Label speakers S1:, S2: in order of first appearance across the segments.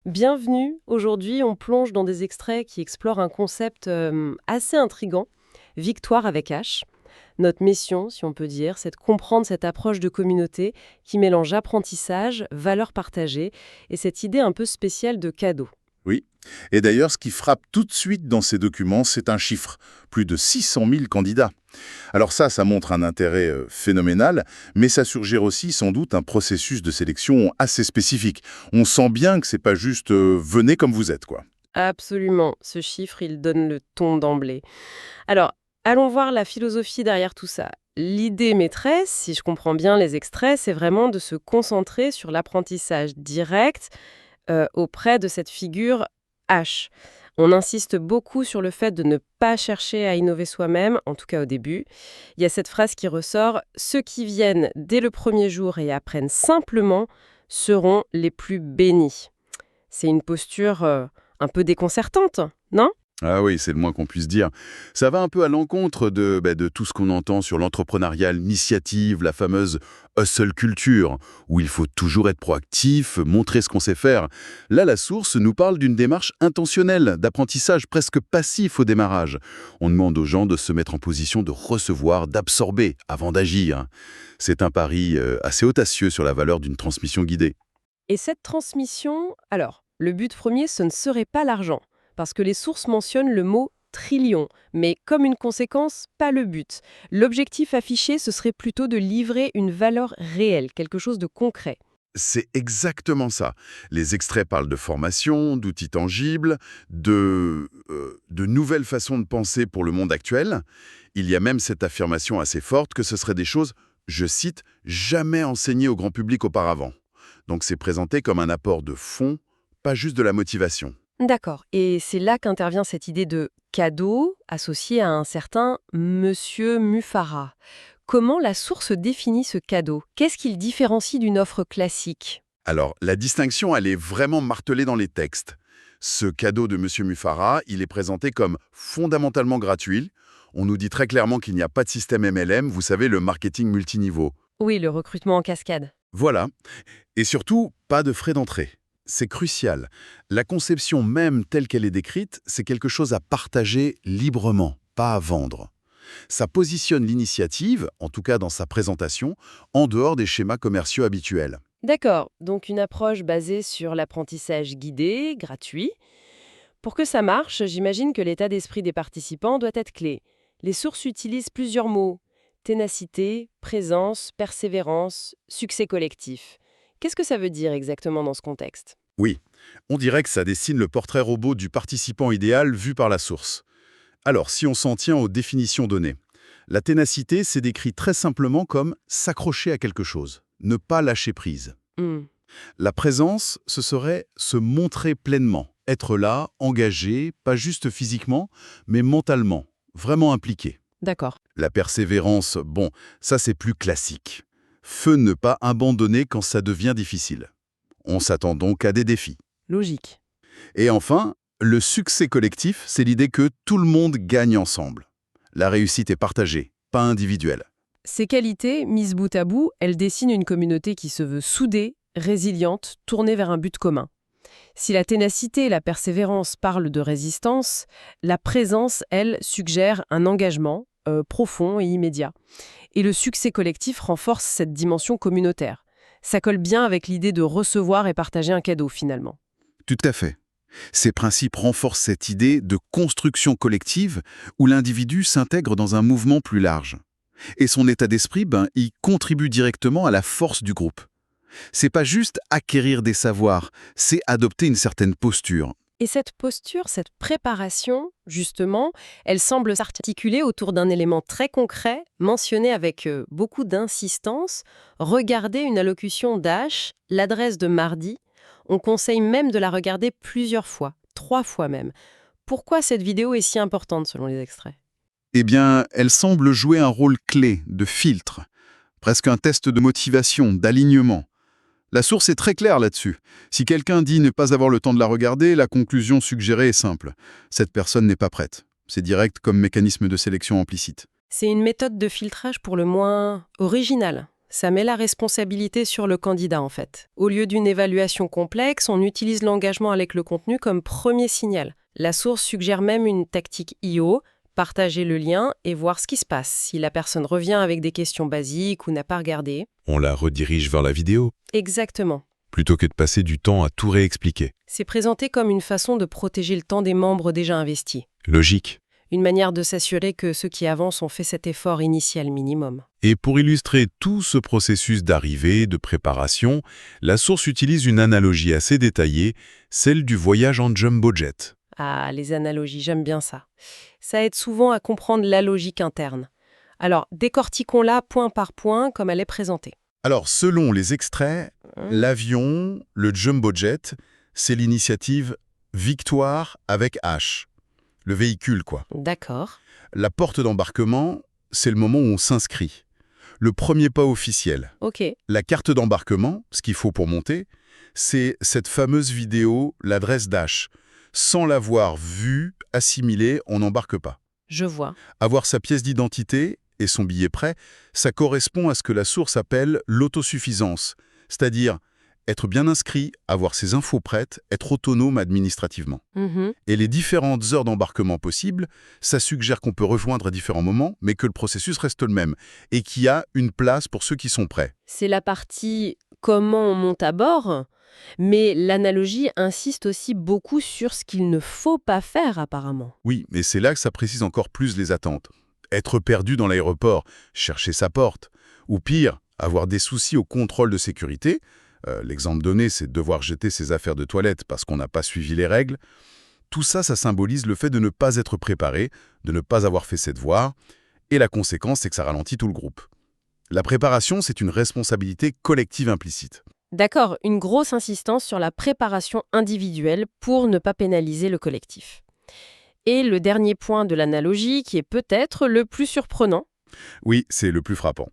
S1: Bienvenue. Aujourd'hui, on plonge dans des extraits qui explorent un concept assez intrigant, Victoire avec H. Notre mission, si on peut dire, c'est de comprendre cette approche de communauté qui mélange apprentissage, valeurs partagées et cette idée un peu spéciale de cadeau.
S2: Oui. Et d'ailleurs, ce qui frappe tout de suite dans ces documents, c'est un chiffre. Plus de 600 000 candidats. Alors ça montre un intérêt phénoménal, mais ça suggère aussi sans doute un processus de sélection assez spécifique. On sent bien que c'est pas juste venez comme vous êtes, quoi.
S1: Absolument, ce chiffre, il donne le ton d'emblée. Alors, allons voir la philosophie derrière tout ça. L'idée maîtresse, si je comprends bien les extraits, c'est vraiment de se concentrer sur l'apprentissage direct auprès de cette figure H. On insiste beaucoup sur le fait de ne pas chercher à innover soi-même, en tout cas au début. Il y a cette phrase qui ressort: ceux qui viennent dès le premier jour et apprennent simplement seront les plus bénis. C'est une posture un peu déconcertante, non?
S2: Ah oui, c'est le moins qu'on puisse dire. Ça va un peu à l'encontre de tout ce qu'on entend sur l'entrepreneuriat, l'initiative, la fameuse hustle culture, où il faut toujours être proactif, montrer ce qu'on sait faire. Là, la source nous parle d'une démarche intentionnelle, d'apprentissage presque passif au démarrage. On demande aux gens de se mettre en position de recevoir, d'absorber, avant d'agir. C'est un pari assez audacieux sur la valeur d'une transmission guidée.
S1: Et cette transmission, alors, le but premier, ce ne serait pas l'argent, parce que les sources mentionnent le mot trillion, mais comme une conséquence, pas le but. L'objectif affiché, ce serait plutôt de livrer une valeur réelle, quelque chose de concret.
S2: C'est exactement ça. Les extraits parlent de formation, d'outils tangibles, de nouvelles façons de penser pour le monde actuel. Il y a même cette affirmation assez forte que ce seraient des choses, je cite, jamais enseignées au grand public auparavant. Donc c'est présenté comme un apport de fond, pas juste de la motivation.
S1: D'accord. Et c'est là qu'intervient cette idée de cadeau associée à un certain Monsieur Mufara. Comment la source définit ce cadeau? Qu'est-ce qu'il différencie d'une offre classique?
S2: Alors, la distinction, elle est vraiment martelée dans les textes. Ce cadeau de Monsieur Mufara, il est présenté comme fondamentalement gratuit. On nous dit très clairement qu'il n'y a pas de système MLM, vous savez, le marketing multiniveau.
S1: Oui, le recrutement en cascade.
S2: Voilà. Et surtout, pas de frais d'entrée. C'est crucial. La conception même telle qu'elle est décrite, c'est quelque chose à partager librement, pas à vendre. Ça positionne l'initiative, en tout cas dans sa présentation, en dehors des schémas commerciaux habituels.
S1: D'accord, donc une approche basée sur l'apprentissage guidé, gratuit. Pour que ça marche, j'imagine que l'état d'esprit des participants doit être clé. Les sources utilisent plusieurs mots: ténacité, présence, persévérance, succès collectif. Qu'est-ce que ça veut dire exactement dans ce contexte?
S2: Oui, on dirait que ça dessine le portrait robot du participant idéal vu par la source. Alors, si on s'en tient aux définitions données, la ténacité, c'est décrit très simplement comme s'accrocher à quelque chose, ne pas lâcher prise.
S1: Hmm,
S2: La présence, ce serait se montrer pleinement, être là, engagé, pas juste physiquement, mais mentalement, vraiment impliqué.
S1: d'accord,
S2: La persévérance, bon, ça c'est plus classique. Feu ne pas abandonner quand ça devient difficile. On s'attend donc à des défis.
S1: logique.
S2: Et enfin, le succès collectif, c'est l'idée que tout le monde gagne ensemble. La réussite est partagée, pas individuelle.
S1: Ces qualités, mises bout à bout, elles dessinent une communauté qui se veut soudée, résiliente, tournée vers un but commun. Si la ténacité et la persévérance parlent de résistance, la présence, elle, suggère un engagement profond et immédiat. Et le succès collectif renforce cette dimension communautaire. Ça colle bien avec l'idée de recevoir et partager un cadeau finalement.
S2: Tout à fait. Ces principes renforcent cette idée de construction collective où l'individu s'intègre dans un mouvement plus large. Et son état d'esprit, il contribue directement à la force du groupe. C'est pas juste acquérir des savoirs, c'est adopter une certaine posture.
S1: Et cette posture, cette préparation, justement, elle semble s'articuler autour d'un élément très concret, mentionné avec beaucoup d'insistance: regarder une allocution d'H, l'adresse de mardi. On conseille même de la regarder plusieurs fois, 3 fois même. Pourquoi cette vidéo est si importante selon les extraits?
S2: Eh bien, elle semble jouer un rôle clé de filtre, presque un test de motivation, d'alignement. La source est très claire là-dessus. Si quelqu'un dit ne pas avoir le temps de la regarder, la conclusion suggérée est simple. Cette personne n'est pas prête. C'est direct comme mécanisme de sélection implicite.
S1: C'est une méthode de filtrage pour le moins originale. Ça met la responsabilité sur le candidat, en fait. Au lieu d'une évaluation complexe, on utilise l'engagement avec le contenu comme premier signal. La source suggère même une tactique IO, partager le lien et voir ce qui se passe. Si la personne revient avec des questions basiques ou n'a pas regardé.
S2: On la redirige vers la vidéo,
S1: Exactement.
S2: plutôt que de passer du temps à tout réexpliquer.
S1: C'est présenté comme une façon de protéger le temps des membres déjà investis.
S2: Logique.
S1: Une manière de s'assurer que ceux qui avancent ont fait cet effort initial minimum.
S2: Et pour illustrer tout ce processus d'arrivée, de préparation, la source utilise une analogie assez détaillée, celle du voyage en jumbo jet.
S1: Ah, les analogies, j'aime bien ça. Ça aide souvent à comprendre la logique interne. Alors, décortiquons-la point par point comme elle est présentée.
S2: Alors, selon les extraits, l'avion, le jumbo jet, c'est l'initiative Victoire avec H. Le véhicule, quoi.
S1: D'accord.
S2: La porte d'embarquement, c'est le moment où on s'inscrit. Le premier pas officiel.
S1: Ok.
S2: La carte d'embarquement, ce qu'il faut pour monter, c'est cette fameuse vidéo, l'adresse d'H. Sans l'avoir vue, assimilée, on n'embarque pas.
S1: Je vois.
S2: Avoir sa pièce d'identité et son billet prêt, ça correspond à ce que la source appelle l'autosuffisance, c'est-à-dire être bien inscrit, avoir ses infos prêtes, être autonome administrativement.
S1: Mhm.
S2: Et les différentes heures d'embarquement possibles, ça suggère qu'on peut rejoindre à différents moments, mais que le processus reste le même, et qu'il y a une place pour ceux qui sont prêts.
S1: C'est la partie comment on monte à bord, mais l'analogie insiste aussi beaucoup sur ce qu'il ne faut pas faire apparemment.
S2: Oui, mais c'est là que ça précise encore plus les attentes. Être perdu dans l'aéroport, chercher sa porte, ou pire, avoir des soucis au contrôle de sécurité. L'exemple donné, c'est devoir jeter ses affaires de toilette parce qu'on n'a pas suivi les règles. Tout ça, ça symbolise le fait de ne pas être préparé, de ne pas avoir fait ses devoirs, et la conséquence, c'est que ça ralentit tout le groupe. La préparation, c'est une responsabilité collective implicite.
S1: D'accord, une grosse insistance sur la préparation individuelle pour ne pas pénaliser le collectif. Et le dernier point de l'analogie, qui est peut-être le plus surprenant,
S2: Oui, c'est le plus frappant.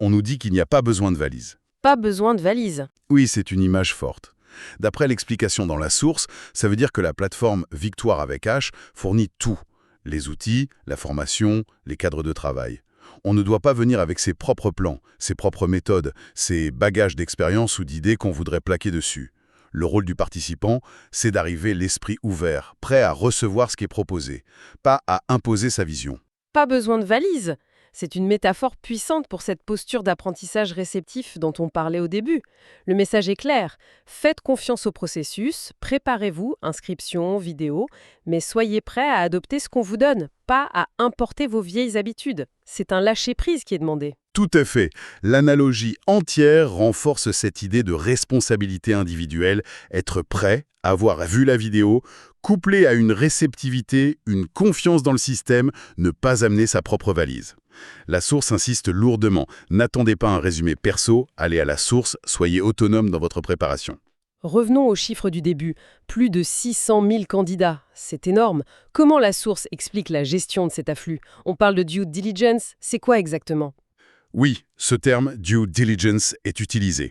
S2: On nous dit qu'il n'y a pas besoin de valise.
S1: pas besoin de valise.
S2: Oui, c'est une image forte. D'après l'explication dans la source, ça veut dire que la plateforme Victoire avec H fournit tout. Les outils, la formation, les cadres de travail. On ne doit pas venir avec ses propres plans, ses propres méthodes, ses bagages d'expérience ou d'idées qu'on voudrait plaquer dessus. Le rôle du participant, c'est d'arriver l'esprit ouvert, prêt à recevoir ce qui est proposé, pas à imposer sa vision.
S1: Pas besoin de valise. C'est une métaphore puissante pour cette posture d'apprentissage réceptif dont on parlait au début. Le message est clair. Faites confiance au processus, préparez-vous, inscription, vidéo, mais soyez prêts à adopter ce qu'on vous donne, pas à importer vos vieilles habitudes. C'est un lâcher-prise qui est demandé.
S2: Tout à fait. L'analogie entière renforce cette idée de responsabilité individuelle, être prêt, avoir vu la vidéo, couplé à une réceptivité, une confiance dans le système, ne pas amener sa propre valise. La source insiste lourdement. N'attendez pas un résumé perso, allez à la source, soyez autonome dans votre préparation.
S1: Revenons aux chiffres du début. Plus de 600 000 candidats. C'est énorme. Comment la source explique la gestion de cet afflux? On parle de due diligence. C'est quoi exactement?
S2: Oui, ce terme due diligence est utilisé.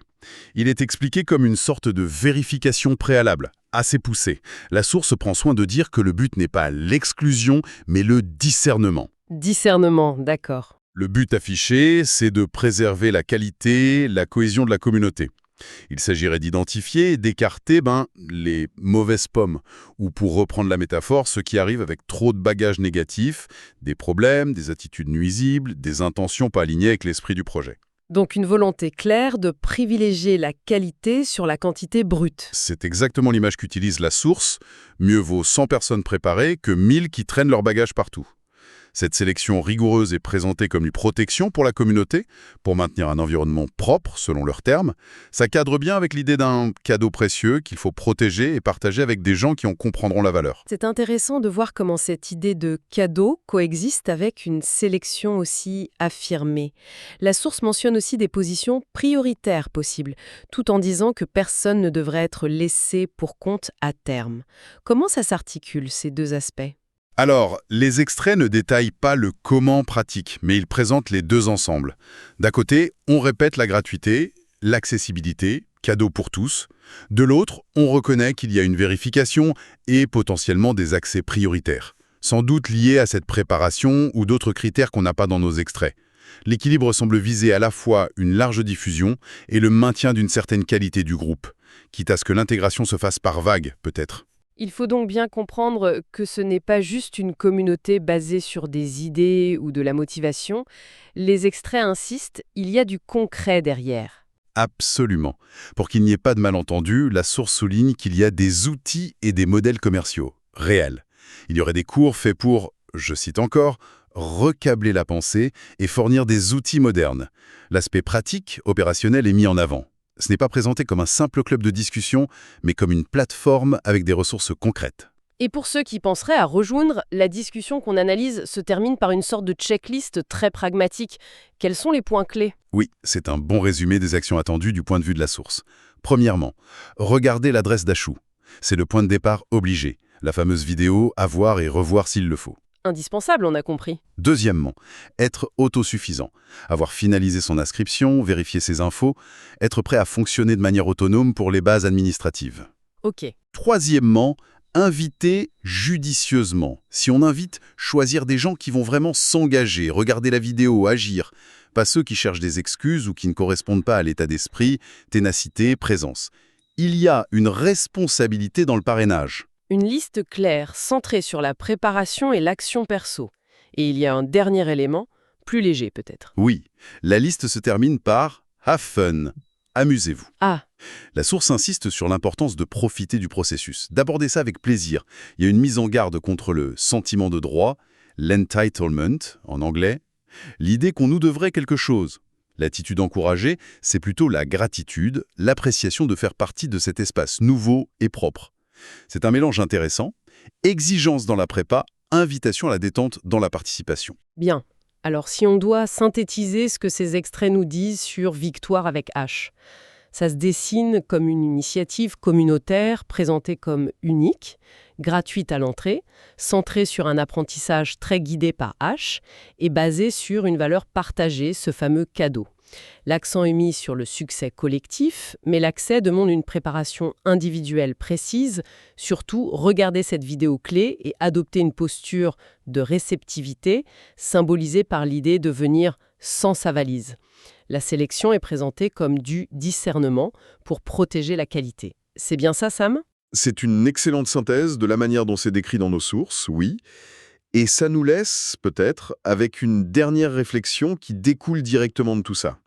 S2: Il est expliqué comme une sorte de vérification préalable, assez poussée. La source prend soin de dire que le but n'est pas l'exclusion, mais le discernement.
S1: Discernement, d'accord.
S2: Le but affiché, c'est de préserver la qualité, la cohésion de la communauté. Il s'agirait d'identifier et d'écarter les mauvaises pommes, ou pour reprendre la métaphore, ceux qui arrivent avec trop de bagages négatifs, des problèmes, des attitudes nuisibles, des intentions pas alignées avec l'esprit du projet.
S1: Donc une volonté claire de privilégier la qualité sur la quantité brute.
S2: C'est exactement l'image qu'utilise la source. Mieux vaut 100 personnes préparées que 1000 qui traînent leurs bagages partout. Cette sélection rigoureuse est présentée comme une protection pour la communauté, pour maintenir un environnement propre, selon leurs termes. Ça cadre bien avec l'idée d'un cadeau précieux qu'il faut protéger et partager avec des gens qui en comprendront la valeur.
S1: C'est intéressant de voir comment cette idée de cadeau coexiste avec une sélection aussi affirmée. La source mentionne aussi des positions prioritaires possibles, tout en disant que personne ne devrait être laissé pour compte à terme. Comment ça s'articule, ces deux aspects ?
S2: Alors, les extraits ne détaillent pas le comment pratique, mais ils présentent les deux ensemble. D'un côté, on répète la gratuité, l'accessibilité, cadeau pour tous. De l'autre, on reconnaît qu'il y a une vérification et potentiellement des accès prioritaires, sans doute liés à cette préparation ou d'autres critères qu'on n'a pas dans nos extraits. L'équilibre semble viser à la fois une large diffusion et le maintien d'une certaine qualité du groupe, quitte à ce que l'intégration se fasse par vagues, peut-être.
S1: Il faut donc bien comprendre que ce n'est pas juste une communauté basée sur des idées ou de la motivation. Les extraits insistent, il y a du concret derrière.
S2: Absolument. Pour qu'il n'y ait pas de malentendu, la source souligne qu'il y a des outils et des modèles commerciaux, réels. Il y aurait des cours faits pour, je cite encore, recabler la pensée et fournir des outils modernes. L'aspect pratique, opérationnel est mis en avant. Ce n'est pas présenté comme un simple club de discussion, mais comme une plateforme avec des ressources concrètes.
S1: Et pour ceux qui penseraient à rejoindre, la discussion qu'on analyse se termine par une sorte de checklist très pragmatique. Quels sont les points clés?
S2: Oui, c'est un bon résumé des actions attendues du point de vue de la source. Premièrement, regardez l'adresse d'Achou. C'est le point de départ obligé. La fameuse vidéo à voir et revoir s'il le faut.
S1: Indispensable, on a compris.
S2: Deuxièmement, être autosuffisant. Avoir finalisé son inscription, vérifier ses infos, être prêt à fonctionner de manière autonome pour les bases administratives.
S1: Ok.
S2: Troisièmement, inviter judicieusement. Si on invite, choisir des gens qui vont vraiment s'engager, regarder la vidéo, agir. Pas ceux qui cherchent des excuses ou qui ne correspondent pas à l'état d'esprit, ténacité, présence. Il y a une responsabilité dans le parrainage.
S1: Une liste claire, centrée sur la préparation et l'action perso. Et il y a un dernier élément, plus léger peut-être.
S2: Oui, la liste se termine par « have fun ». Amusez-vous.
S1: Ah,
S2: La source insiste sur l'importance de profiter du processus, d'aborder ça avec plaisir. Il y a une mise en garde contre le sentiment de droit, l'entitlement en anglais, l'idée qu'on nous devrait quelque chose. L'attitude encouragée, c'est plutôt la gratitude, l'appréciation de faire partie de cet espace nouveau et propre. C'est un mélange intéressant, exigence dans la prépa, invitation à la détente dans la participation.
S1: bien. Alors si on doit synthétiser ce que ces extraits nous disent sur Victoire avec H, ça se dessine comme une initiative communautaire présentée comme unique, gratuite à l'entrée, centrée sur un apprentissage très guidé par H et basée sur une valeur partagée, ce fameux cadeau. L'accent est mis sur le succès collectif, mais l'accès demande une préparation individuelle précise. Surtout, regardez cette vidéo clé et adoptez une posture de réceptivité, symbolisée par l'idée de venir sans sa valise. La sélection est présentée comme du discernement pour protéger la qualité. C'est bien ça, Sam?
S3: C'est une excellente synthèse de la manière dont c'est décrit dans nos sources, oui. Et ça nous laisse, peut-être, avec une dernière réflexion qui découle directement de tout ça.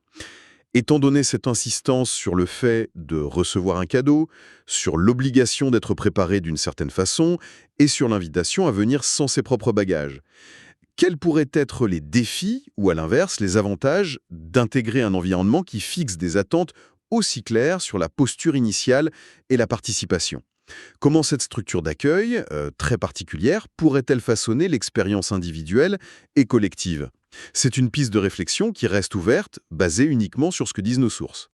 S3: Étant donné cette insistance sur le fait de recevoir un cadeau, sur l'obligation d'être préparé d'une certaine façon et sur l'invitation à venir sans ses propres bagages, quels pourraient être les défis ou, à l'inverse, les avantages d'intégrer un environnement qui fixe des attentes aussi claires sur la posture initiale et la participation? Comment cette structure d'accueil, très particulière, pourrait-elle façonner l'expérience individuelle et collective? C'est une piste de réflexion qui reste ouverte, basée uniquement sur ce que disent nos sources.